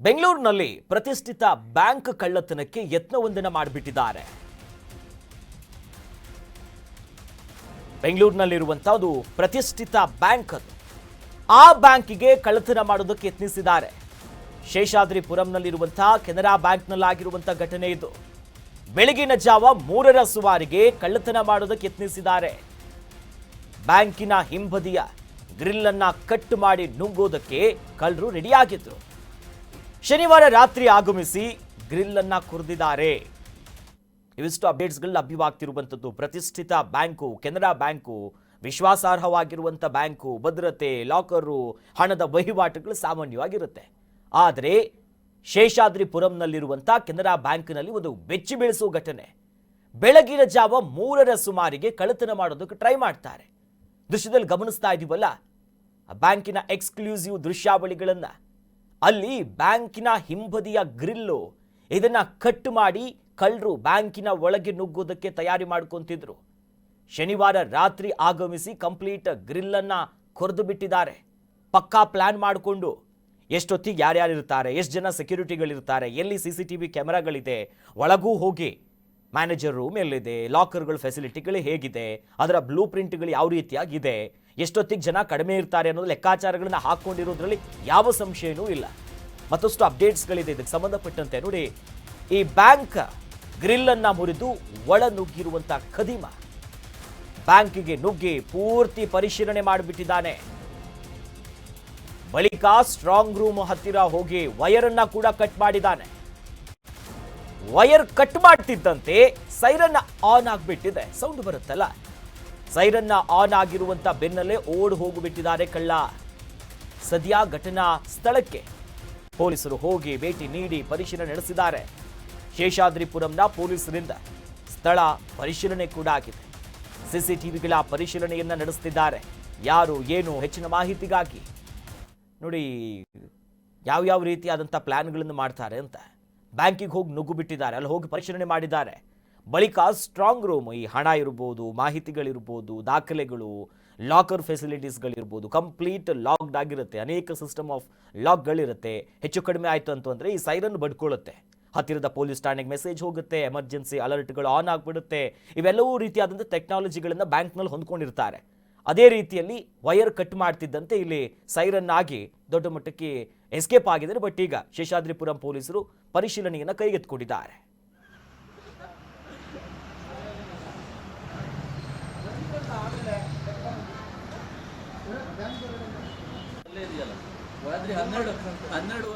ಬೆಂಗಳೂರಿನಲ್ಲಿ ಪ್ರತಿಷ್ಠಿತ ಬ್ಯಾಂಕ್ ಕಳ್ಳತನಕ್ಕೆ ಯತ್ನವೊಂದನ್ನು ಮಾಡಿಬಿಟ್ಟಿದ್ದಾರೆ. ಬೆಂಗಳೂರಿನಲ್ಲಿರುವಂತಹ ಒಂದು ಪ್ರತಿಷ್ಠಿತ ಬ್ಯಾಂಕ್ ಅದು. ಆ ಬ್ಯಾಂಕಿಗೆ ಕಳ್ಳತನ ಮಾಡೋದಕ್ಕೆ ಯತ್ನಿಸಿದ್ದಾರೆ. ಶೇಷಾದ್ರಿಪುರಂನಲ್ಲಿರುವಂತಹ ಕೆನರಾ ಬ್ಯಾಂಕ್ನಲ್ಲಾಗಿರುವಂತಹ ಘಟನೆ ಇದು. ಬೆಳಗಿನ ಜಾವ 3ರ ಸುಮಾರಿಗೆ ಕಳ್ಳತನ ಮಾಡೋದಕ್ಕೆ ಯತ್ನಿಸಿದ್ದಾರೆ. ಬ್ಯಾಂಕಿನ ಹಿಂಬದಿಯ ಗ್ರಿಲ್ ಅನ್ನ ಕಟ್ ಮಾಡಿ ನುಗ್ಗೋದಕ್ಕೆ ಕಳ್ಳರು ರೆಡಿಯಾಗಿದ್ರು. ಶನಿವಾರ ರಾತ್ರಿ ಆಗಮಿಸಿ ಗ್ರಿಲ್ ಅನ್ನ ಕೊರೆದಿದ್ದಾರೆ. ಇವಿಷ್ಟು ಅಪ್ಡೇಟ್ಸ್ಗಳು ಲಭ್ಯವಾಗ್ತಿರುವಂಥದ್ದು. ಪ್ರತಿಷ್ಠಿತ ಬ್ಯಾಂಕು ಕೆನರಾ ಬ್ಯಾಂಕು, ವಿಶ್ವಾಸಾರ್ಹವಾಗಿರುವಂಥ ಬ್ಯಾಂಕು, ಭದ್ರತೆ, ಲಾಕರು, ಹಣದ ವಹಿವಾಟುಗಳು ಸಾಮಾನ್ಯವಾಗಿರುತ್ತೆ. ಆದರೆ ಶೇಷಾದ್ರಿಪುರಂನಲ್ಲಿರುವಂಥ ಕೆನರಾ ಬ್ಯಾಂಕ್ನಲ್ಲಿ ಒಂದು ಬೆಚ್ಚಿ ಬೀಳಿಸುವ ಘಟನೆ. ಬೆಳಗಿನ ಜಾವ 3ರ ಸುಮಾರಿಗೆ ಕಳ್ಳತನ ಮಾಡೋದಕ್ಕೆ ಟ್ರೈ ಮಾಡ್ತಾರೆ. ದೃಶ್ಯದಲ್ಲಿ ಗಮನಿಸ್ತಾ ಇದೀವಲ್ಲ, ಬ್ಯಾಂಕಿನ ಎಕ್ಸ್ಕ್ಲೂಸಿವ್ ದೃಶ್ಯಾವಳಿಗಳನ್ನ. ಅಲ್ಲಿ ಬ್ಯಾಂಕಿನ ಹಿಂಬದಿಯ ಗ್ರಿಲ್ಲು ಇದನ್ನ ಕಟ್ ಮಾಡಿ ಕಳ್ಳರು ಬ್ಯಾಂಕಿನ ಒಳಗೆ ನುಗ್ಗೋದಕ್ಕೆ ತಯಾರಿ ಮಾಡ್ಕೊಂತಿದ್ರು. ಶನಿವಾರ ರಾತ್ರಿ ಆಗಮಿಸಿ ಕಂಪ್ಲೀಟ್ ಗ್ರಿಲ್ ಅನ್ನ ಕೊರೆದು ಬಿಟ್ಟಿದ್ದಾರೆ. ಪಕ್ಕಾ ಪ್ಲಾನ್ ಮಾಡಿಕೊಂಡು ಎಷ್ಟೊತ್ತಿಗೆ ಯಾರ್ಯಾರು ಇರ್ತಾರೆ, ಎಷ್ಟು ಜನ ಸೆಕ್ಯೂರಿಟಿಗಳಿರ್ತಾರೆ, ಎಲ್ಲಿ CCTV ಕ್ಯಾಮೆರಾಗಳಿದೆ, ಒಳಗೂ ಹೋಗಿ ಮ್ಯಾನೇಜರ್ ರೂಮ್ ಎಲ್ಲಿದೆ, ಲಾಕರ್ಗಳ ಫೆಸಿಲಿಟಿಗಳು ಹೇಗಿದೆ, ಅದರ ಬ್ಲೂ ಪ್ರಿಂಟ್ಗಳು ಯಾವ ರೀತಿಯಾಗಿದೆ, ಎಷ್ಟೊತ್ತಿಗೆ ಜನ ಕಡಿಮೆ ಇರ್ತಾರೆ ಅನ್ನೋದು ಲೆಕ್ಕಾಚಾರಗಳನ್ನ ಹಾಕೊಂಡಿರೋದ್ರಲ್ಲಿ ಯಾವ ಸಂಶಯನೂ ಇಲ್ಲ. ಮತ್ತಷ್ಟು ಅಪ್ಡೇಟ್ಸ್ಗಳಿದೆ ಇದಕ್ಕೆ ಸಂಬಂಧಪಟ್ಟಂತೆ. ನೋಡಿ, ಈ ಬ್ಯಾಂಕ್ ಗ್ರಿಲ್ ಅನ್ನ ಮುರಿದು ಒಳ ನುಗ್ಗಿರುವಂತ ಖದೀಮ ಬ್ಯಾಂಕಿಗೆ ನುಗ್ಗಿ ಪೂರ್ತಿ ಪರಿಶೀಲನೆ ಮಾಡಿಬಿಟ್ಟಿದ್ದಾನೆ. ಬಳಿಕ ಸ್ಟ್ರಾಂಗ್ ರೂಮ್ ಹತ್ತಿರ ಹೋಗಿ ವೈರ್ ಅನ್ನ ಕೂಡ ಕಟ್ ಮಾಡಿದ್ದಾನೆ. ವೈರ್ ಕಟ್ ಮಾಡ್ತಿದ್ದಂತೆ ಸೈರನ್ ಆನ್ ಆಗಿಬಿಟ್ಟಿದೆ. ಸೌಂಡ್ ಬರುತ್ತಲ್ಲ, ಸೈರನ್ ಆನ್ ಆಗಿರುವಂತ ಬೆನ್ನಲ್ಲೇ ಓಡ್ ಹೋಗಿಬಿಟ್ಟಿದ್ದಾರೆ ಕಳ್ಳ. ಸದ್ಯ ಘಟನಾ ಸ್ಥಳಕ್ಕೆ ಪೊಲೀಸರು ಹೋಗಿ ಭೇಟಿ ನೀಡಿ ಪರಿಶೀಲನೆ ನಡೆಸಿದ್ದಾರೆ. ಶೇಷಾದ್ರಿಪುರಂನ ಪೊಲೀಸರಿಂದ ಸ್ಥಳ ಪರಿಶೀಲನೆ ಕೂಡ ಆಗಿದೆ. CCTVಗಳ ಪರಿಶೀಲನೆಯನ್ನ ನಡೆಸುತ್ತಿದ್ದಾರೆ. ಯಾರು ಏನು ಹೆಚ್ಚಿನ ಮಾಹಿತಿಗಾಗಿ ನೋಡಿ ಯಾವ ರೀತಿಯಾದಂಥ ಪ್ಲಾನ್ಗಳನ್ನು ಮಾಡ್ತಾರೆ ಅಂತ. ಬ್ಯಾಂಕಿಗೆ ಹೋಗಿ ನುಗ್ಗು ಬಿಟ್ಟಿದ್ದಾರೆ, ಅಲ್ಲಿ ಹೋಗಿ ಪರಿಶೀಲನೆ ಮಾಡಿದ್ದಾರೆ. ಬಳಿಕ ಸ್ಟ್ರಾಂಗ್ ರೂಮ್, ಈ ಹಣ ಇರ್ಬೋದು, ಮಾಹಿತಿಗಳಿರ್ಬೋದು, ದಾಖಲೆಗಳು, ಲಾಕರ್ ಫೆಸಿಲಿಟೀಸ್ಗಳಿರ್ಬೋದು, ಕಂಪ್ಲೀಟ್ ಲಾಕ್ಡ್ ಆಗಿರುತ್ತೆ. ಅನೇಕ ಸಿಸ್ಟಮ್ ಆಫ್ ಲಾಕ್ಗಳಿರುತ್ತೆ. ಹೆಚ್ಚು ಕಡಿಮೆ ಆಯಿತು ಅಂತಂದರೆ ಈ ಸೈರನ್ ಬಡ್ಕೊಳ್ಳುತ್ತೆ. ಹತ್ತಿರದ ಪೊಲೀಸ್ ಠಾಣೆಗೆ ಮೆಸೇಜ್ ಹೋಗುತ್ತೆ, ಎಮರ್ಜೆನ್ಸಿ ಅಲರ್ಟ್ಗಳು ಆನ್ ಆಗಿಬಿಡುತ್ತೆ. ಇವೆಲ್ಲವೂ ರೀತಿಯಾದಂಥ ಟೆಕ್ನಾಲಜಿಗಳನ್ನು ಬ್ಯಾಂಕ್ನಲ್ಲಿ ಹೊಂದ್ಕೊಂಡಿರ್ತಾರೆ. ಅದೇ ರೀತಿಯಲ್ಲಿ ವೈರ್ ಕಟ್ ಮಾಡ್ತಿದ್ದಂತೆ ಇಲ್ಲಿ ಸೈರನ್ ಆಗಿ ದೊಡ್ಡ ಮಟ್ಟಕ್ಕೆ ಎಸ್ಕೇಪ್ ಆಗಿದ್ದಾರೆ. ಬಟ್ ಈಗ ಶೇಷಾದ್ರಿಪುರಂ ಪೊಲೀಸರು ಪರಿಶೀಲನೆಯನ್ನು ಕೈಗೆತ್ತಿಕೊಂಡಿದ್ದಾರೆ. ಹನ್ನೆರಡು